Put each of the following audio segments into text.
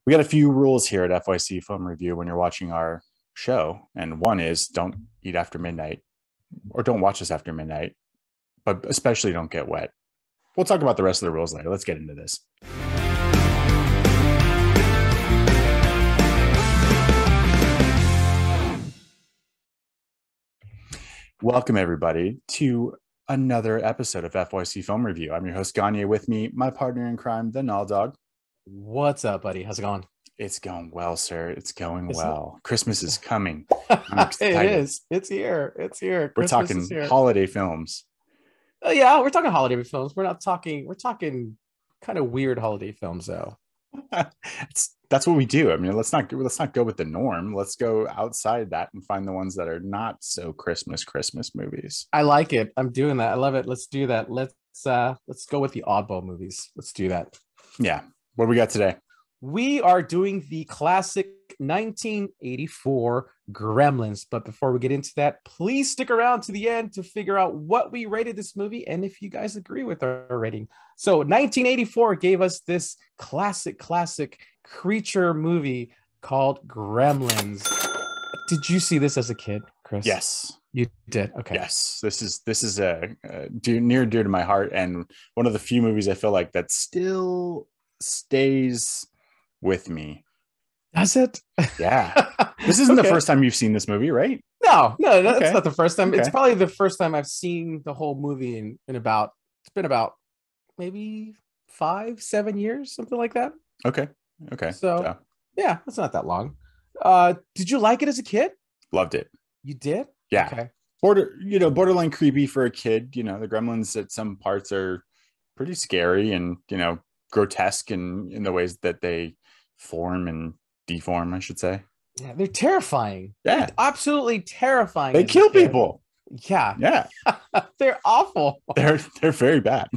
We got a few rules here at FYC Film Review when you're watching our show. And one is don't eat after midnight or don't watch us after midnight, but especially don't get wet. We'll talk about the rest of the rules later. Let's get into this. Welcome, everybody, to another episode of FYC Film Review. I'm your host, Gagne. With me, my partner in crime, the Null Dog. What's up, buddy? How's it going? It's going well, sir. It's going well. Christmas is coming. I'm excited. It is. It's here. It's here. We're talking holiday films. Yeah, we're talking holiday films. We're talking kind of weird holiday films, though. That's what we do. I mean, let's not go with the norm. Let's go outside that and find the ones that are not so Christmas movies. I like it. I'm doing that. I love it. Let's do that. Let's go with the oddball movies. Let's do that. Yeah. What do we got today? We are doing the classic 1984 Gremlins. But before we get into that, please stick around to the end to figure out what we rated this movie and if you guys agree with our rating. So 1984 gave us this classic creature movie called Gremlins. Did you see this as a kid, Chris? Yes. You did? Okay. Yes. This is near and dear to my heart, and one of the few movies I feel like that still stays with me. Does it? Yeah. This isn't the first time you've seen this movie, right? No, it's Okay. not the first time. Okay. It's probably the first time I've seen the whole movie in about, it's been about maybe 5-7 years, something like that. Okay. So yeah, it's not that long. Did you like it as a kid? Loved it. You did? Yeah. Okay. Borderline creepy for a kid. The Gremlins at some parts are pretty scary and, grotesque in the ways that they form and deform, I should say. Yeah, they're terrifying. Yeah. They're absolutely terrifying. They kill people. Yeah. Yeah. They're awful. They're very bad.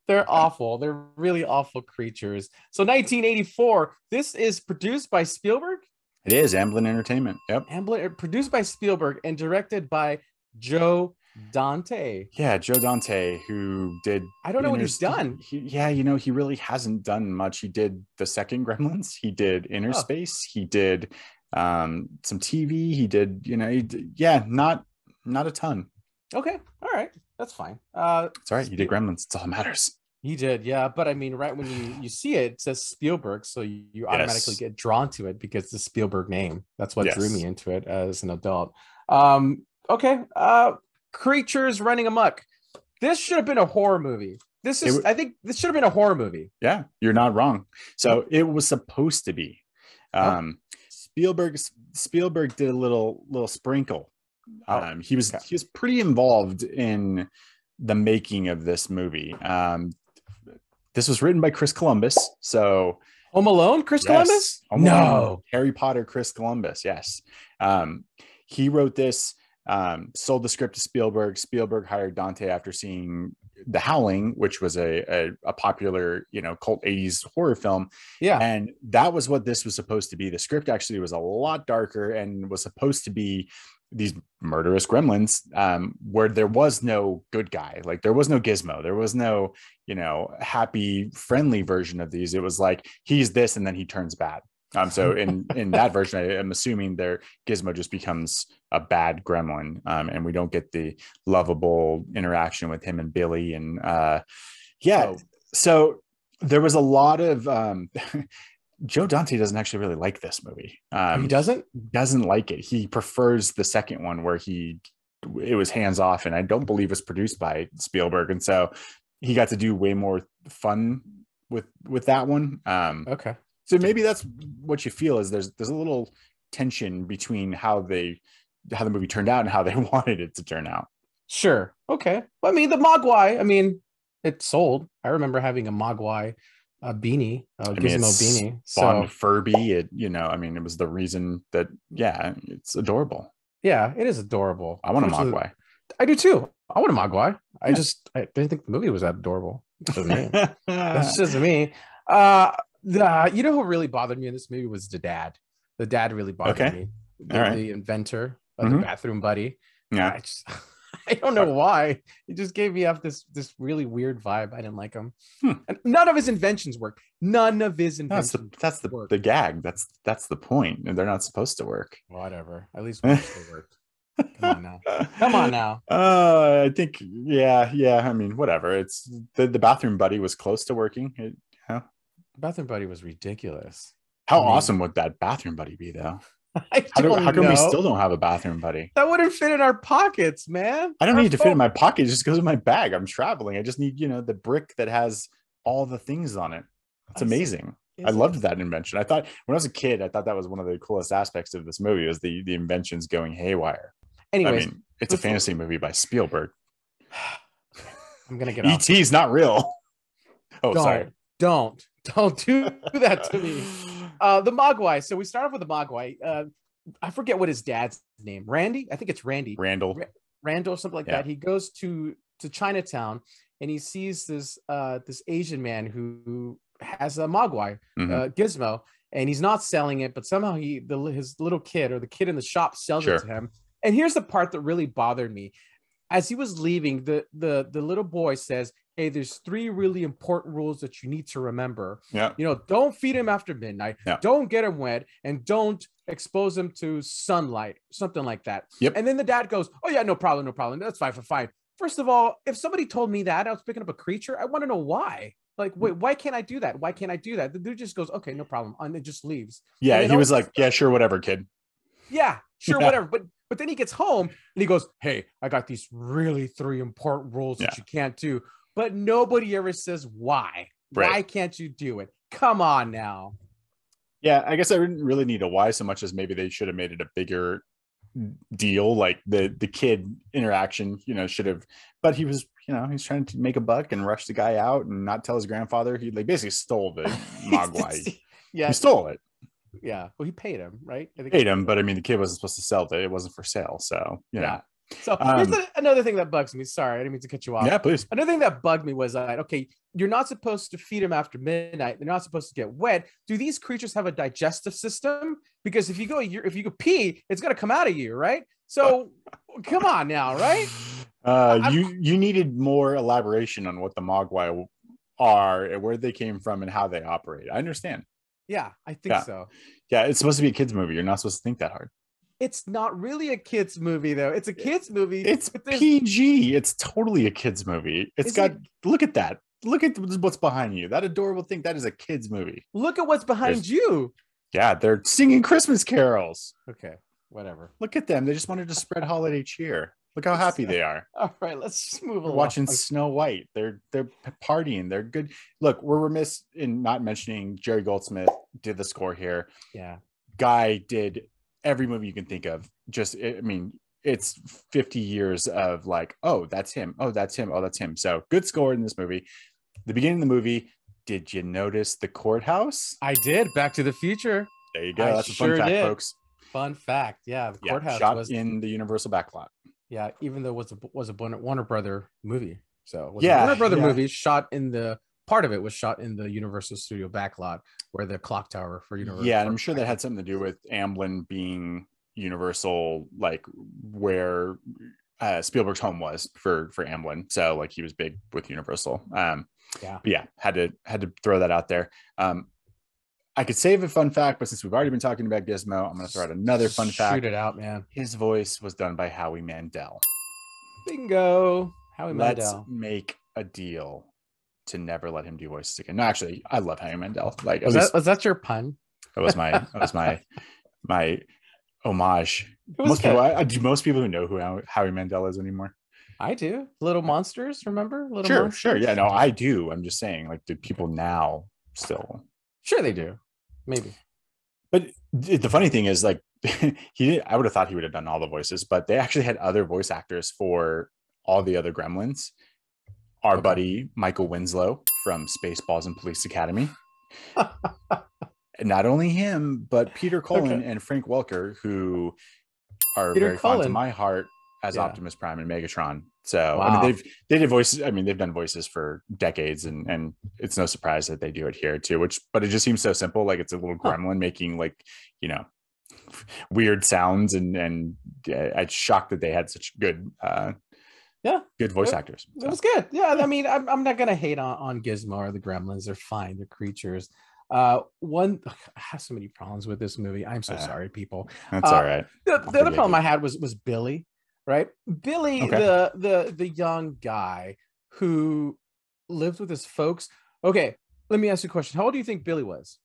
They're awful. They're really awful creatures. So 1984, this is produced by Spielberg. It is Amblin Entertainment. Yep. Produced by Spielberg and directed by Joe Dante. Yeah, Joe Dante, who did... I don't know what he's done. He really hasn't done much. He did the second Gremlins. He did Inner Space. He did some TV. He did, not a ton. Okay. All right. That's fine. It's all right. He did Gremlins. It's all that matters. He did, yeah. But I mean, right when you see it, it says Spielberg, so you automatically get drawn to it because the Spielberg name. That's what drew me into it as an adult. Okay. Creatures running amok. This should have been a horror movie. I think this should have been a horror movie. Yeah, you're not wrong. So it was supposed to be. Spielberg did a little sprinkle. He was pretty involved in the making of this movie. This was written by Chris Columbus. So Home Alone, Chris Columbus? No. Harry Potter, Chris Columbus. Yes. He wrote this, sold the script to Spielberg. Spielberg hired Dante after seeing The Howling, which was a popular, cult 80s horror film. Yeah. And that was what this was supposed to be. The script actually was a lot darker and was supposed to be these murderous gremlins, where there was no good guy. Like there was no Gizmo. There was no, happy, friendly version of these. It was like, he's this, and then he turns bad. So in that version, I'm assuming their Gizmo just becomes a bad gremlin. And we don't get the lovable interaction with him and Billy. And so there was a lot of, Joe Dante doesn't actually really like this movie. He doesn't like it. He prefers the second one where it was hands off, and I don't believe it was produced by Spielberg. And so he got to do way more fun with that one. Okay. So maybe that's what you feel is there's a little tension between how the movie turned out and how they wanted it to turn out. Sure. Okay. Well, I mean, the Mogwai, it sold. I remember having a Mogwai beanie, Gizmo beanie. So Furby, it was the reason that, it's adorable. Yeah, it is adorable. I want a Mogwai. I do too. I want a Mogwai. I didn't think the movie was that adorable. That's just me. Who really bothered me in this movie was the dad. The dad really bothered me. The inventor of the bathroom buddy. Yeah. I don't know why. He just gave me off this really weird vibe. I didn't like him. Hmm. And none of his inventions work. None of his That's inventions work. the gag. That's the point. And they're not supposed to work. Whatever. At least once they worked. Come on now. Come on now. I think, yeah. I mean, whatever. It's the bathroom buddy was close to working. Bathroom buddy was ridiculous. How awesome would that bathroom buddy be, though? How come we still don't have a bathroom buddy? That wouldn't fit in our pockets, man. I don't need to fit in my pocket. It just goes in my bag. I'm traveling. I just need, the brick that has all the things on it. It's amazing. I loved that invention. I thought when I was a kid, I thought that was one of the coolest aspects of this movie was the inventions going haywire. Anyways, I mean, it's a fantasy movie by Spielberg. I'm gonna get off. E.T.'s not real. Oh, sorry. Don't do that to me. The Mogwai. So we start off with the Mogwai. I forget what his dad's name. Randy? I think it's Randy. Randall, something like that. He goes to Chinatown and he sees this Asian man who has a Mogwai, Gizmo, and he's not selling it, but somehow his little kid or the kid in the shop sells it to him. And here's the part that really bothered me. As he was leaving, the little boy says, hey, there's 3 really important rules that you need to remember. Yeah. Don't feed him after midnight. Yeah. Don't get him wet, and don't expose him to sunlight, something like that. Yep. And then the dad goes, oh yeah, no problem. That's fine. First of all, if somebody told me that I was picking up a creature, I want to know why. Like, wait, why can't I do that? Why can't I do that? The dude just goes, okay, no problem. And it just leaves. Yeah, he was like, yeah, sure, whatever, kid. Yeah, sure, whatever. But then he gets home and he goes, hey, I got these really 3 important rules that you can't do. But nobody ever says why. Right. Why can't you do it? Come on now. Yeah, I guess I didn't really need a why so much as maybe they should have made it a bigger deal. Like the kid interaction, should have. But he was, he's trying to make a buck and rush the guy out and not tell his grandfather. He basically stole the Mogwai. Yeah, he stole it. Yeah, well, he paid him, right? I think paid him, but I mean, the kid wasn't supposed to sell it. It wasn't for sale, so yeah. So here's another thing that bugs me. Sorry, I didn't mean to cut you off. Yeah, please. Another thing that bugged me was that, okay, you're not supposed to feed them after midnight. They're not supposed to get wet. Do these creatures have a digestive system? Because if you go pee, it's gonna come out of you, right? So come on now, right? You needed more elaboration on what the Mogwai are and where they came from and how they operate. I understand. Yeah, I think so. Yeah, it's supposed to be a kid's movie. You're not supposed to think that hard. It's not really a kid's movie, though. It's a kid's movie. It's PG. It's totally a kid's movie. Look at that. Look at what's behind you. That adorable thing. That is a kid's movie. Look at what's behind you. Yeah, they're singing Christmas carols. Okay, whatever. Look at them. They just wanted to spread holiday cheer. Look how happy they are. All right, let's just move along. Watching Snow White. They're partying. They're good. Look, we're remiss in not mentioning Jerry Goldsmith did the score here. Yeah. Guy did every movie you can think of. It's 50 years of like, oh, that's him. Oh, that's him. Oh, that's him. So good score in this movie. The beginning of the movie, did you notice the courthouse? I did. Back to the Future. There you go. That's a fun fact, folks. Fun fact. Yeah. The courthouse shot was in the Universal backlot. Yeah. Even though it was a Warner Brother movie. So it was a Warner Brother movie shot in the part of it was shot in the Universal Studio backlot where the clock tower for Universal. Yeah. And I'm sure that had something to do with Amblin being Universal, like where Spielberg's home was for Amblin. So like he was big with Universal. Had to throw that out there. I could save a fun fact, but since we've already been talking about Gizmo, I'm going to throw out another fun fact. Shoot it out, man. His voice was done by Howie Mandel. Bingo. Howie Mandel. Let's make a deal to never let him do voices again. No, actually, I love Howie Mandel. Like, was that your pun? That was my homage. Most people who know who Howie Mandel is anymore. I do. Little Monsters, remember? Sure. Yeah, no, I do. I'm just saying, like, do people now still? Sure, they do. Maybe. But the funny thing is, like, I would have thought he would have done all the voices, but they actually had other voice actors for all the other Gremlins. Our buddy Michael Winslow from Spaceballs and Police Academy. Not only him, but Peter Cullen and Frank Welker, who are very fond to my heart as Optimus Prime and Megatron. So I mean, they did voices. I mean, they've done voices for decades, and it's no surprise that they do it here too. But it just seems so simple. Like it's a little gremlin making like weird sounds, and I'm shocked that they had such good Yeah, good voice actors. It was good. Yeah, I mean, I'm not gonna hate on Gizmo or the Gremlins. They're fine. They're creatures. One, I have so many problems with this movie. I'm so sorry, people. That's all right. The other problem I had was Billy, right? Billy, Okay. the young guy who lived with his folks. Okay, let me ask you a question. How old do you think Billy was?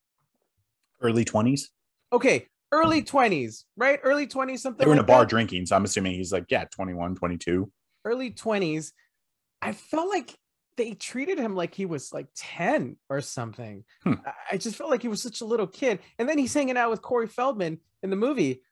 Early 20s. Okay, early 20s, right? Early 20s, something They were in like a bar that. drinking, so I'm assuming he's like, yeah, 21, 22. Early 20s. I felt like they treated him like he was like 10 or something. I just felt like he was such a little kid. And then he's hanging out with Corey Feldman in the movie.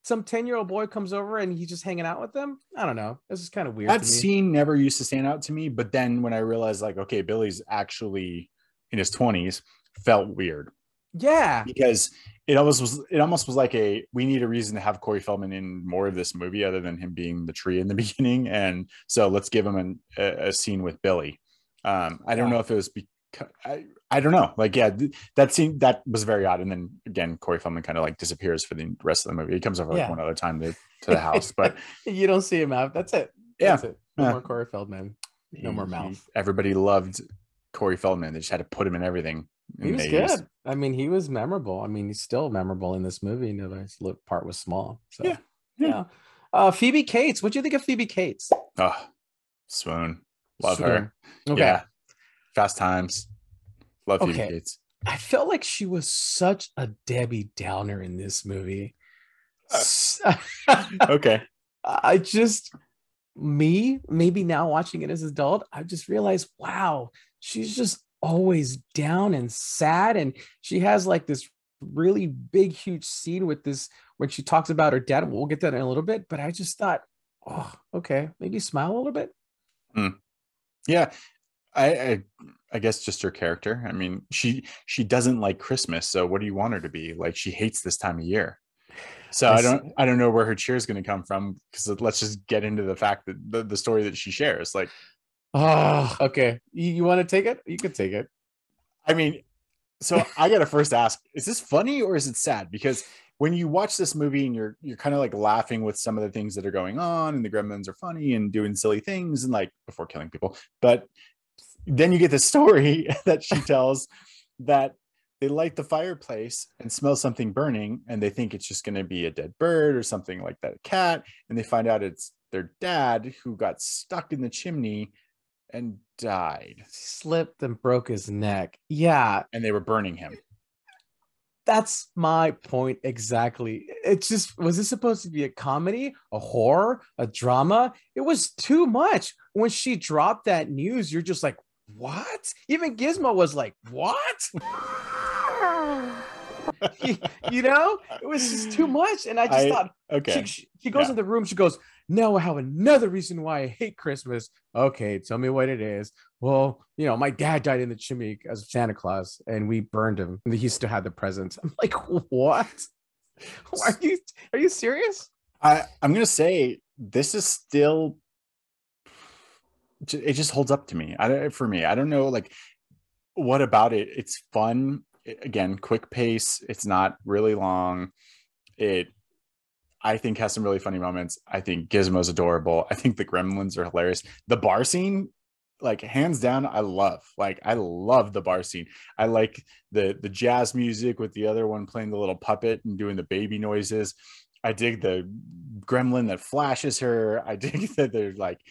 Some 10-year-old boy comes over and he's just hanging out with them. I don't know. This is kind of weird. That scene never used to stand out to me. But then when I realized, like, okay, Billy's actually in his 20s, felt weird. Yeah. Because it almost was like we need a reason to have Corey Feldman in more of this movie other than him being the tree in the beginning. And so let's give him a scene with Billy. I don't know if it was because I don't know. Like, yeah, that scene, that was very odd. And then again, Corey Feldman kind of like disappears for the rest of the movie. He comes over like one other time to the house, but you don't see him out. That's it. That's it. No more Corey Feldman. No more mouth. Everybody loved Corey Feldman. They just had to put him in everything. He was good. I mean, he was memorable. I mean, he's still memorable in this movie. You know, his part was small. So yeah. Phoebe Cates. What do you think of Phoebe Cates? Oh, swoon. Love her. Okay. Yeah. Fast Times. Love Phoebe Cates. I felt like she was such a Debbie Downer in this movie. Okay. I just, maybe now watching it as an adult, I just realized, wow, she's just always down and sad. And she has like this really big, huge scene with this when she talks about her dad. We'll get that in a little bit. But I just thought, oh, okay, maybe smile a little bit. Yeah. I guess just her character. I mean, she doesn't like Christmas. So what do you want her to be? Like, she hates this time of year. So I don't know where her cheer is going to come from, because let's just get into the fact that the story that she shares. Like, oh, okay. You want to take it? You can take it. I mean, so I got to first ask, is this funny or is it sad? Because when you watch this movie and you're kind of like laughing with some of the things that are going on, and the Gremlins are funny and doing silly things and like before killing people, but then you get the story that she tells that they light the fireplace and smell something burning, and they think it's just going to be a dead bird or something like that, a cat, and they find out it's their dad who got stuck in the chimney and died. Slipped and broke his neck. Yeah. And they were burning him. That's my point exactly. It's just, was this supposed to be a comedy, a horror, a drama? It was too much. When she dropped that news, you're just like, what? Even Gizmo was like, what? You know, it was just too much. And I just thought, okay. She goes in the room, she goes, now I have another reason why I hate Christmas. Okay, tell me what it is. Well, you know, my dad died in the chimney as Santa Claus, and we burned him. And he still had the presents. I'm like, what? Are you serious? I'm gonna say this is still, it just holds up to me. For me, I don't know, like, what about it? It's fun. Again, quick pace. It's not really long. I think has some really funny moments. I think Gizmo's adorable. I think the Gremlins are hilarious. The bar scene, like, hands down, I love the bar scene. I like the jazz music with the other one playing the little puppet and doing the baby noises. I dig the gremlin that flashes her. I dig that they're like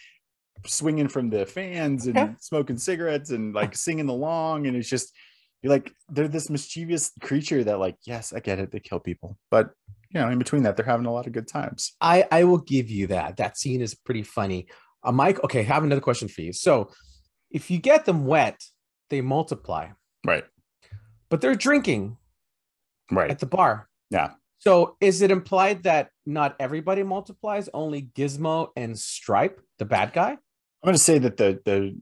swinging from the fans and smoking cigarettes and like singing along. And it's just, you're like, they're this mischievous creature that, like, yes, I get it, they kill people, but you know, in between that, they're having a lot of good times. I will give you that scene is pretty funny. Mike, okay, I have another question for you. So if you get them wet, they multiply, right? But they're drinking right at the bar. Yeah. So is it implied that not everybody multiplies, only Gizmo and Stripe, the bad guy? I'm going to say that the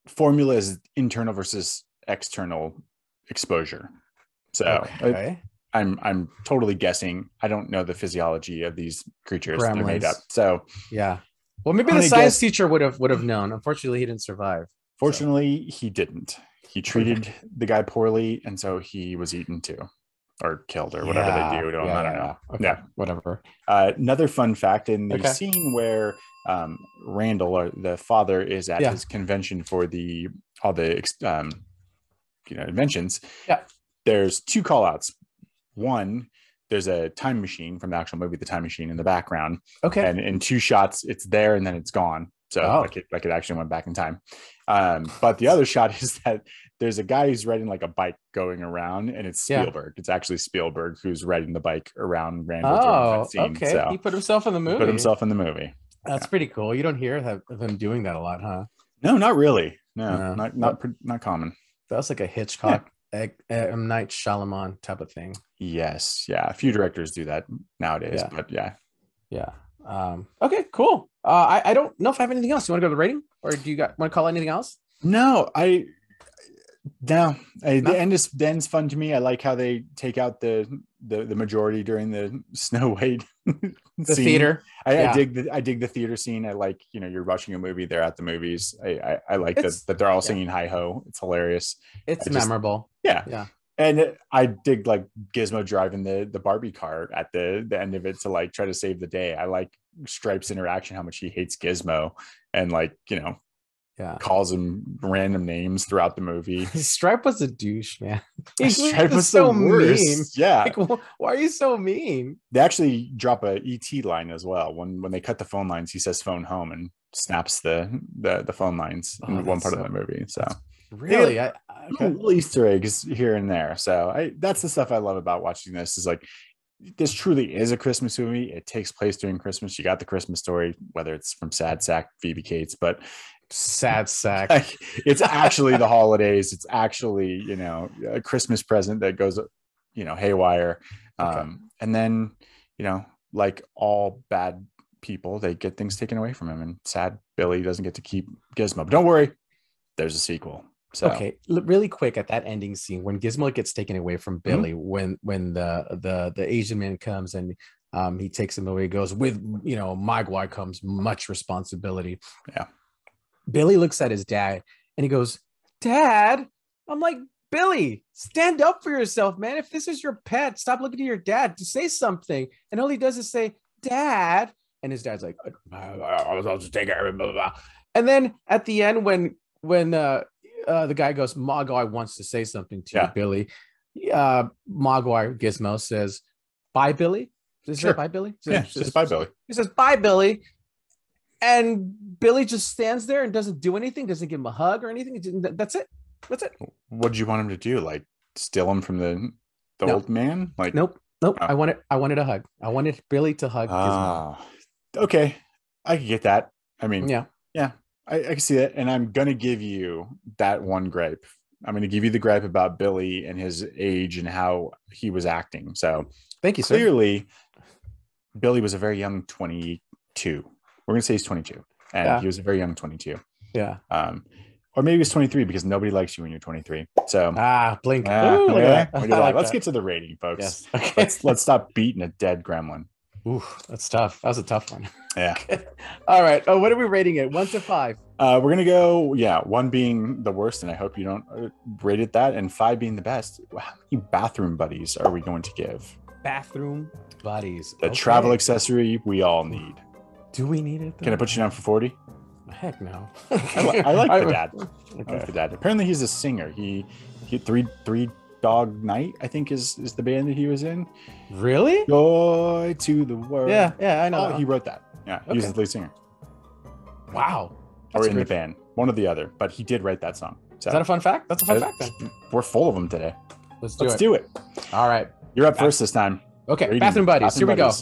formula is internal versus external exposure. So I'm totally guessing. I don't know the physiology of these creatures. Gremlins. They're made up. So yeah. Well, maybe the science teacher would have known. Unfortunately, he didn't survive. Fortunately, he didn't. He treated the guy poorly, and so he was eaten too, or killed, or whatever they do to him. I don't know. Okay. Yeah, whatever. Another fun fact in the scene where Randall, or the father, is at Yeah. his convention for all the inventions. Yeah. There's two call outs. One, there's a time machine from the actual movie, The Time Machine, in the background. Okay. And in two shots, it's there and then it's gone. So like it actually went back in time. But the other shot is that there's a guy who's riding like a bike going around, and it's Spielberg. It's actually Spielberg who's riding the bike around Randall during that scene. Okay. So He put himself in the movie. put himself in the movie. That's pretty cool. You don't hear of him doing that a lot, huh? No, not really. No. Not common. That's like a Hitchcock, Night Shyamalan type of thing. Yes. Yeah. A few directors do that nowadays, but yeah. Yeah. Okay, cool. I don't know if I have anything else. You want to go to the rating, or do you want to call anything else? No, the end's fun to me. I like how they take out the majority during the Snow White the scene. Theater. I dig the theater scene. I like, you're watching a movie, they're at the movies. I like that they're all singing Hi Ho. It's hilarious. It's memorable. Yeah. And I dig like Gizmo driving the Barbie car at the end of it to like try to save the day. I like Stripe's interaction, how much he hates Gizmo, and like, calls him random names throughout the movie. Stripe was a douche, man. Stripe was so mean. Yeah. Like, why are you so mean? They actually drop a ET line as well. When they cut the phone lines, he says phone home and snaps the phone lines in one part of the movie. So really, little Easter eggs here and there. So that's the stuff I love about watching this, is like, this truly is a Christmas movie. It takes place during Christmas. You got the Christmas story, whether it's from Sad Sack, Phoebe Cats, but Sad Sack. It's actually the holidays. It's actually, a Christmas present that goes, haywire. And then, like all bad people, they get things taken away from him, and sad Billy doesn't get to keep Gizmo. But don't worry, there's a sequel. So okay, really quick, at that ending scene when Gizmo gets taken away from Billy, when the Asian man comes and he takes him away, he goes, with Mogwai comes much responsibility. Yeah. Billy looks at his dad and he goes, "Dad." I'm like, Billy, stand up for yourself, man. If this is your pet, stop looking at your dad to say something. And all he does is say, "Dad." And his dad's like, "I'll just take care of it." Blah, blah, blah. And then at the end, when the guy goes, "Mogwai wants to say something to you, Billy." Mogwai, Gizmo, says, "Bye, Billy." Does he say bye, Billy? Just bye, Billy. He says, "Bye, Billy." And Billy just stands there and doesn't do anything, doesn't give him a hug or anything. That's it. That's it. What did you want him to do? Like steal him from the old man? Like nope. Oh. I wanted a hug. I wanted Billy to hug Gizmo. Okay. I could get that. I mean, yeah. I can see that. And I'm gonna give you that one gripe. I'm gonna give you the gripe about Billy and his age and how he was acting. So thank you, sir. Clearly, Billy was a very young 22. We're gonna say he's 22, and he was a very young 22. Yeah. Or maybe it's 23 because nobody likes you when you're 23. So blink. Let's get to the rating, folks. Yes. Okay. Let's stop beating a dead gremlin. Ooh, that's tough. That was a tough one. Yeah. All right. Oh, what are we rating it? 1 to 5? We're gonna go, 1 being the worst, and I hope you don't rate it that, and 5 being the best. How many bathroom buddies are we going to give? Bathroom buddies. The travel accessory we all need. Do we need it, though? Can I put you down for 40? Heck no. I like the dad. Okay. I like the dad. Apparently he's a singer. He three Dog Night, I think is the band that he was in. Really? Joy to the world. Yeah, I know. He wrote that. Yeah, he was the lead singer. Wow. Or in the band. One or the other. But he did write that song. So, is that a fun fact? That's a fun fact then. We're full of them today. Let's do it. All right. You're up first this time. Okay, bathroom buddies. Here we go.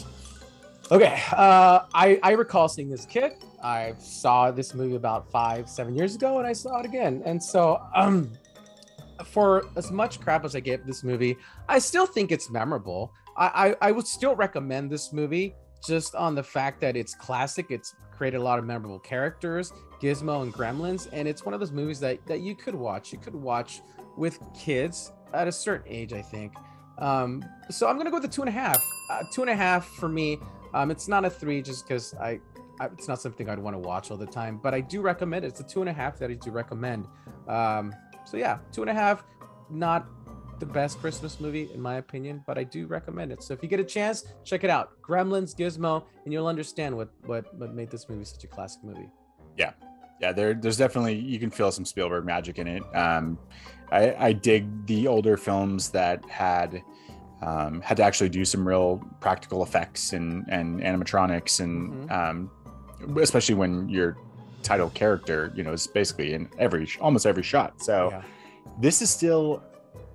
Okay, I recall seeing this kid. I saw this movie about 5-7 years ago, and I saw it again. And so, for as much crap as I gave this movie, I still think it's memorable. I would still recommend this movie just on the fact that it's classic. It's created a lot of memorable characters, Gizmo and Gremlins, and it's one of those movies that you could watch. You could watch with kids at a certain age, I think. So I'm gonna go with the 2.5. 2.5 for me. It's not a 3 just because it's not something I'd want to watch all the time, but I do recommend it. It's a 2.5 that I do recommend. So yeah, 2.5, not the best Christmas movie in my opinion, but I do recommend it. So if you get a chance, check it out. Gremlins, Gizmo, and you'll understand what made this movie such a classic movie. Yeah, there's definitely, you can feel some Spielberg magic in it. I dig the older films that had to actually do some real practical effects and animatronics, and especially when your title character, is basically in almost every shot. So this is still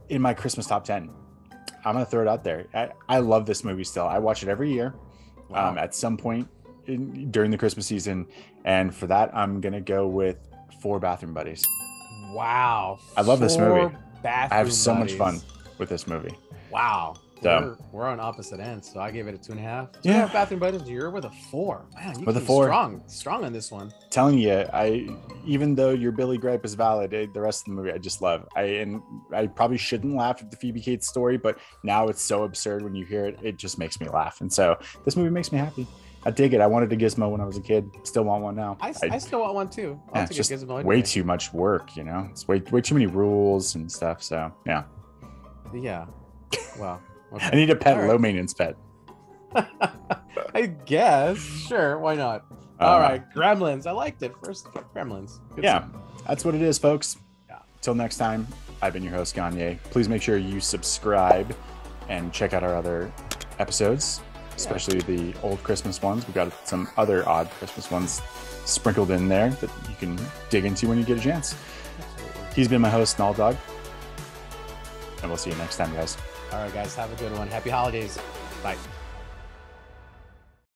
in my Christmas top 10. I'm gonna throw it out there. I love this movie still. I watch it every year. At some point during the Christmas season, and for that I'm gonna go with 4 Bathroom Buddies. Wow, I love this movie. I have so much fun with this movie. Wow. So we're on opposite ends. So I gave it a 2.5. Yeah. 2.5 Bathroom Buddies. You're with a 4. Man, you with a came 4. strong on this one. Telling you, even though your Billy gripe is valid, the rest of the movie I just love. I probably shouldn't laugh at the Phoebe Cats story, but now it's so absurd when you hear it. It just makes me laugh, and so this movie makes me happy. I dig it. I wanted a Gizmo when I was a kid. Still want one now. I still want one too. It's just way too much work. It's way too many rules and stuff. So yeah. Wow. Okay. I need a pet, low maintenance pet. I guess. Sure. Why not? All right. Gremlins. I liked it. First Gremlins. Good stuff. That's what it is, folks. Yeah. Till next time, I've been your host, Gagne. Please make sure you subscribe and check out our other episodes, especially the old Christmas ones. We've got some other odd Christmas ones sprinkled in there that you can dig into when you get a chance. Absolutely. He's been my host, Null Dog. And we'll see you next time, guys. All right, guys. Have a good one. Happy holidays. Bye.